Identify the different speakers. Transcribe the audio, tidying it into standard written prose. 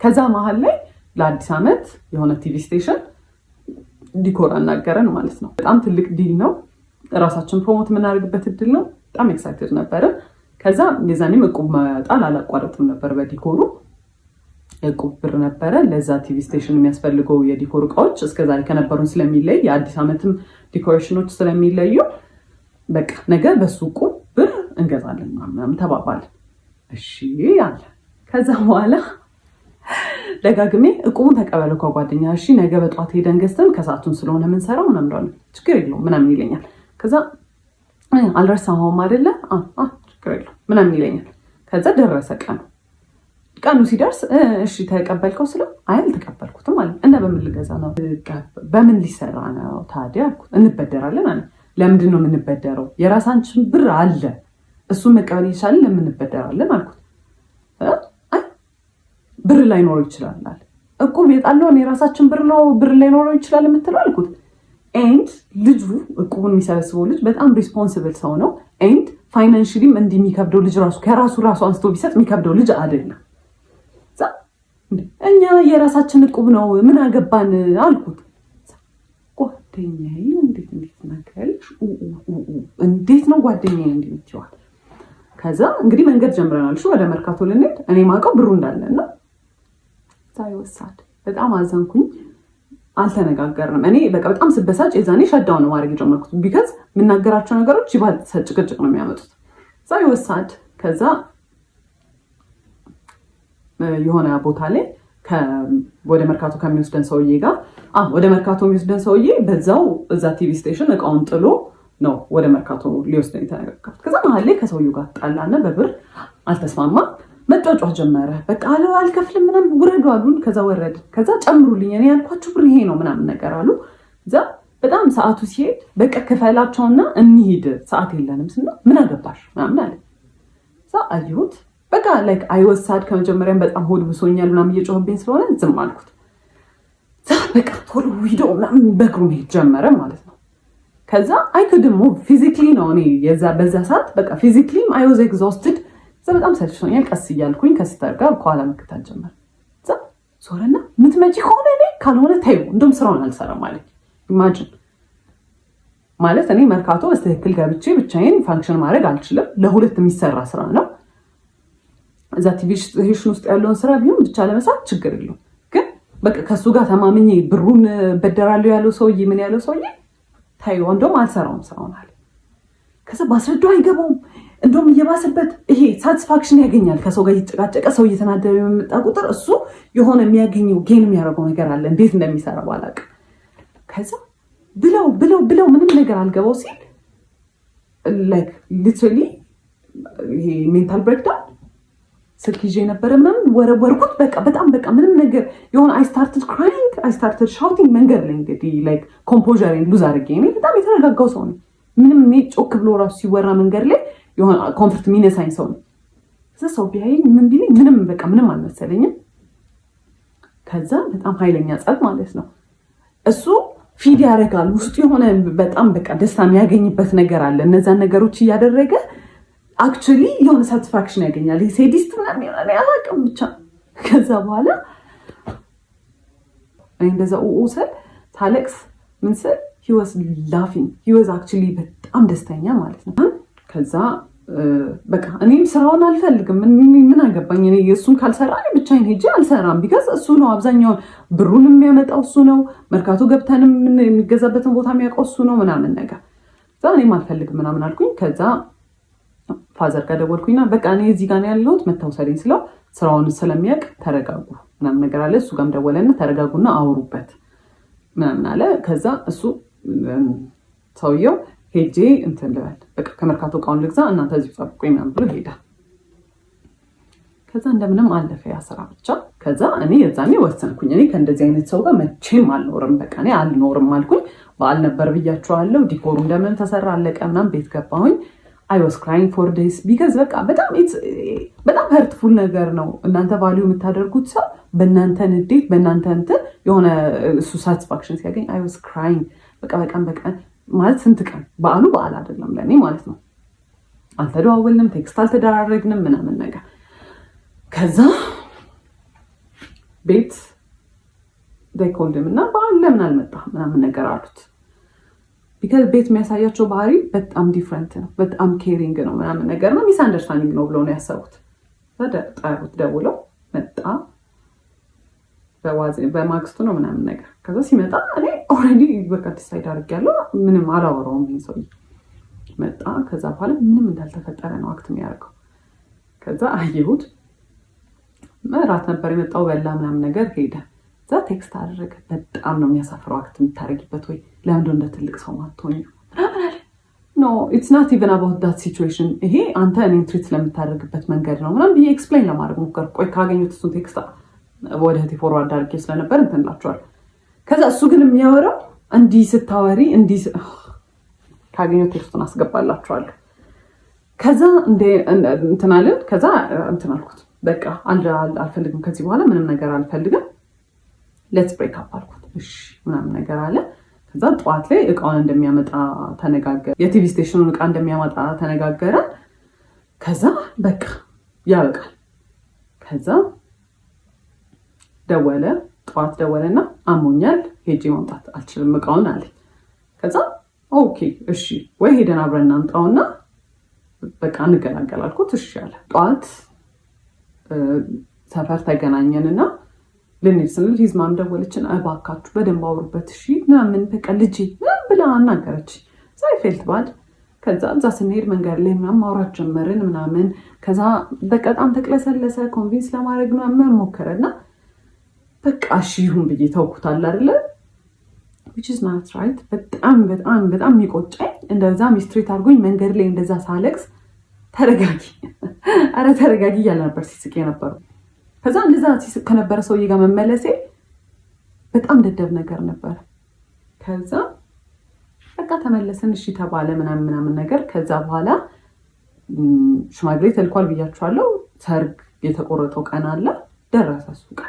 Speaker 1: ከዛ መሀል ላይ ለአዲስ ዓመት የሆነ ቲቪ ስቴሽን ዲኮር አናገረን ማለት ነው። በጣም ትልቅ ዲል ነው። ራሳችን ፕሮሞት የምናደርግበት እድል ነው። በጣም ኤክሳይትድ ነበረ። ከዛ የዛኔም እቁብ መጣል አላቋረጥም ነበር በዲኮሩ። እቁብ ብር ነበረ። ለዛ ቲቪ ስቴሽን የሚያስፈልገው የዲኮር እቃዎች እስከዛሬ ከነበሩን ስለሚለይ የአዲስ ዓመትም ዲኮሬሽኖች ስለሚለዩ በቃ ነገ በሱ እቁብ ብር እንገዛለን ምናምን ተባባልን። እሺ አለ። ከዛ በኋላ ደጋግሜ እቁቡን ተቀበለው ከጓደኛ እሺ ነገ በጧት ሄደን ገዝተን ከሰዓቱን ስለሆነ የምንሰራው ምናምን ችግር የለውም ምናምን ይለኛል። ከዛ አልረሳኸውም አይደለ ችግር የለውም ምናምን ይለኛል። ከዛ ደረሰ ቀኑ ሲደርስ እሺ ተቀበልከው ስለው አይ አልተቀበልኩትም አለ። እና በምን ልገዛ ነው? በምን ሊሰራ ነው ታዲያ አልኩት። እንበደራለን አለ። ለምንድን ነው የምንበደረው? የራሳችን ብር አለ እሱን መቀበል ይቻላል ለምን እንበደራለን አልኩት። ብር ላይኖረው ይችላል አለ። እቁብ የጣለውን የራሳችን ብር ነው ብር ላይኖረው ይችላል የምትለው አልኩት። ኤንድ ልጁ እቁቡን የሚሰበስበው ልጅ በጣም ሪስፖንሲብል ሰው ነው። ኤንድ ፋይናንሽሊም እንዲህ የሚከብደው ልጅ ከራሱ አንስቶ ቢሰጥ የሚከብደው ልጅ አይደለም። እኛ የራሳችን እቁብ ነው ምን አገባን አልኩት። ጓደኛዬ እንዴት ነው ጓደኛዬ እንዲምትዋል። ከዛ እንግዲህ መንገድ ጀምረናል። ወደ መርካቶ ልንሄድ እኔ ማውቀው ብሩ እንዳለና ሳይወሳድ በጣም አዘንኩኝ። አልተነጋገርንም። እኔ በቃ በጣም ስበሳጭ የዛኔ ሸዳው ነው ማድረግ የጀመርኩት። ቢካዝ የምናገራቸው ነገሮች ይባል ጭቅጭቅ ነው የሚያመጡት። ሳይወሳድ ከዛ የሆነ ቦታ ላይ ወደ መርካቶ ከሚወስደን ሰውዬ ጋር ወደ መርካቶ የሚወስደን ሰውዬ በዛው እዛ ቲቪ ስቴሽን እቃውን ጥሎ ነው ወደ መርካቶ ሊወስደን የተነጋገርኩት። ከዛ መሀል ላይ ከሰውዬው ጋር ጣላና በብር አልተስማማ መጫጫህ ጀመረ። በቃ አልከፍልም ምናምን ውረዱ አሉን። ከዛ ወረድን። ከዛ ጨምሩልኝ እኔ ያልኳችሁ ብር ይሄ ነው ምናምን ነገር አሉ። እዛ በጣም ሰዓቱ ሲሄድ በቃ ክፈላቸውና እንሂድ ሰዓት የለንም ስንለው ምን አገባሽ ምናምን አለ። እዛ አየሁት በቃ ላይክ አይወሳድ ከመጀመሪያም በጣም ሆድ ብሶኛል ምናምን እየጮህብኝ ስለሆነ ዝም አልኩት። በቃ ቶሎ ሂዶ ምናምን በእግሩ መሄድ ጀመረ ማለት ነው። ከዛ አይክድሞ ፊዚክሊ ነው እኔ በዛ ሰዓት በቃ ፊዚክሊም አይ ዋዝ ኤግዞስትድ። በጣም ሰልችቶኛል። ቀስ እያልኩኝ ከስተር ጋር ከኋላ መከታተል ጀመር። ዞረና ምትመጪ ከሆነ እኔ ካልሆነ ተይው እንደውም ስራውን አልሰራም ማለት ኢማጂን ማለት እኔ መርካቶ በትክክል ገብቼ ብቻዬን ፋንክሽን ማድረግ አልችልም። ለሁለት የሚሰራ ስራ ነው። እዛ ቲቪ ስቴሽን ውስጥ ያለውን ስራ ቢሆን ብቻ ለመስራት ችግር የለውም። ግን በቃ ከሱ ጋር ተማምኜ ብሩን በደራለሁ ያለው ሰውዬ ምን ያለው ሰውዬ ታዩ እንደውም አልሰራውም ስራውን አለ። ከዛ ባስረዳው አይገባውም። እንደውም እየባሰበት ይሄ ሳቲስፋክሽን ያገኛል። ከሰው ጋር እየተጨቃጨቀ ሰው እየተናደረ በመጣ ቁጥር እሱ የሆነ የሚያገኘው ጌን የሚያደርገው ነገር አለ። እንዴት እንደሚሰራ ባላውቅም ከዛ ብለው ምንም ነገር አልገባው ሲል ላይክ ሊትራሊ ይሄ ሜንታል ብሬክዳውን ስልክ ይዤ ነበረ ምናምን ወረወርኩት። በጣም ምንም ነገር የሆነ አይ ስታርትድ ክራይንግ አይ ስታርትድ ሻውቲንግ መንገድ ላይ እንግዲህ ላይክ ኮምፖዘሬን ሉዝ አድርጌ እኔ በጣም የተረጋጋው ሰው ነኝ። ምንም እኔ ጮክ ብሎ ራሱ ሲወራ መንገድ ላይ የሆነ ኮንፈርት የሚነሳኝ ሰው ነው። ከዛ ሰው ቢያየኝ ምን ቢለኝ ምንም አልመሰለኝም። ከዛ በጣም ኃይለኛ ጸብ ማለት ነው። እሱ ፊድ ያደርጋል ውስጡ የሆነ በጣም ደስታ የሚያገኝበት ነገር አለ። እነዛን ነገሮች እያደረገ አክቹሊ የሆነ ሳቲስፋክሽን ያገኛል። ሴዲስት ምናምን ይሆናል ያላቅም ብቻ። ከዛ በኋላ እንደዛ ኡኡሰል ታለቅስ ምን ስል he was laughing he was actually በጣም ደስተኛ ማለት ነው። ከዛ በቃ እኔም ስራውን አልፈልግም ምን አገባኝ እኔ እሱን ካልሰራ ብቻዬን ሄጄ አልሰራም። ቢካዝ እሱ ነው አብዛኛውን ብሩን የሚያመጣው እሱ ነው። መርካቶ ገብተንም የሚገዛበትን ቦታ የሚያውቀው እሱ ነው ምናምን ነገር። ከዛ እኔም አልፈልግም ምናምን አልኩኝ። ከዛ ፋዘር ጋር ደወልኩኝና በቃ እኔ እዚህ ጋር ነው ያለሁት መታወሰልኝ ስለው ስራውን ስለሚያውቅ ተረጋጉ ምናምን ነገር አለ። እሱ ጋርም ደወለና ተረጋጉና አውሩበት ምናምን አለ። ከዛ እሱ ሰውየው ሄጄ እንትን ልበል በቃ ከመርካቶ እቃውን ልግዛ እናንተ እዚሁ ጠብቁኝ ምናምን ብሎ ሄዳ። ከዛ እንደምንም አለፈ ያ ስራ ብቻ። ከዛ እኔ የዛኔ ወሰንኩኝ እኔ ከእንደዚህ አይነት ሰው ጋር መቼም አልኖርም። በቃ እኔ አልኖርም አልኩኝ። በዓል ነበር ብያቸዋለሁ። ዲኮሩ እንደምን ተሰራ አለቀ ምናምን ቤት ገባሁኝ። I was crying for this because በቃ በጣም hurtful ነገር ነው። እናንተ ቫልዩ የምታደርጉት ሰው በእናንተ ንዴት በእናንተ እንትን የሆነ እሱ ሳቲስፋክሽን ሲያገኝ I was crying በቃ ማለት ስንት ቀን በዓሉ በዓል አይደለም ለእኔ ማለት ነው። አልተደዋወልንም፣ ቴክስት አልተደራረግንም ምናምን ነገር። ከዛ ቤት they called him እና በዓል ለምን አልመጣህ ምናምን ነገር አሉት። ቢካዝ ቤት የሚያሳያቸው ባህሪ በጣም ዲፍረንት ነው፣ በጣም ኬሪንግ ነው ምናምን ነገር ነው፣ ሚስ አንደርስታንዲንግ ነው ብለው ነው ያሰቡት። ጠሩት፣ ደውለው መጣ። በማግስቱ ነው ምናምን ነገር። ከዛ ሲመጣ እኔ ኦልሬዲ በቃ ዲሳይድ አድርጌያለሁ፣ ምንም አላወራውም። ይሄን ሰውዬ መጣ። ከዛ በኋላ ምንም እንዳልተፈጠረ ነው አክት የሚያደርገው። ከዛ አየሁት፣ እራት ነበር የመጣው፣ በላ ምናምን ነገር ሄደ። እዛ ቴክስት አደረገ። በጣም ነው የሚያሳፍረው አክት የምታደርጊበት፣ ወይ ለምንድን እንደ ትልቅ ሰው ማትሆኝ ምናምን አለ። ኖ ኢትስ ናት ኢቨን አባውት ዳት ሲቹዌሽን፣ ይሄ አንተ እኔን ትሪት ለምታደርግበት መንገድ ነው ምናምን ብዬ ኤክስፕሌን ለማድረግ ሞከርኩ። ቆይ ካገኙት እሱን ቴክስት ወደ እህቴ ፎርዋርድ አድርጌ ስለነበር እንትን እላቸዋለሁ። ከዛ እሱ ግን የሚያወራው እንዲህ ስታወሪ እንዲህ ካገኙት ቴክስቱን አስገባላቸዋለሁ። ከዛ እንትን አለን። ከዛ እንትን አልኩት፣ በቃ አልፈልግም፣ ከዚህ በኋላ ምንም ነገር አልፈልግም፣ ሌትስ ብሬክ አፕ አልኩት። እሺ ምናምን ነገር አለ። ከዛ ጠዋት ላይ እቃውን እንደሚያመጣ ተነጋገረ፣ የቲቪ ስቴሽኑን እቃ እንደሚያመጣ ተነጋገረ። ከዛ በቃ ያበቃል። ከዛ ደወለ፣ ጠዋት ደወለና አሞኛል፣ ሄጄ ማምጣት አልችልም እቃውን አለኝ። ከዛ ኦኬ እሺ ወይ ሄደን አብረን እናምጣውና በቃ እንገላገል አልኩት። እሺ አለ። ጠዋት ሰፈር ተገናኘንና ልንሄድ ስንል ሂዝማም ደወለችን፣ እባካችሁ በደንብ አውሩበት እሺ ምናምን በቃ ልጄ ምናምን ብላ አናገረች። ፌልት ባድ። ከዛ እዛ ስንሄድ መንገድ ላይ ምናምን ማውራት ጀመርን ምናምን። ከዛ በጣም ተቅለሰለሰ፣ ኮንቪንስ ለማድረግ ምናምን ሞከረና በቃ እሺ ይሁን ብዬ ተውኩታል አይደለ? which is not right። በጣም በጣም በጣም የሚቆጨኝ እንደዛ ሚስትሪት አድርጎኝ መንገድ ላይ እንደዛ ሳለቅስ ተረጋጊ፣ አረ ተረጋጊ እያለ ነበር ሲስቅ የነበረው። ከዛ እንደዛ ሲስቅ ከነበረ ሰውዬ ጋር መመለሴ በጣም ደደብ ነገር ነበር። ከዛ በቃ ተመለስን፣ እሺ ተባለ ምናምን ነገር። ከዛ በኋላ ሽማግሌ ተልኳል ብያችኋለሁ። ሰርግ የተቆረጠው ቀን አለ፣ ደረሰ እሱ ቀን።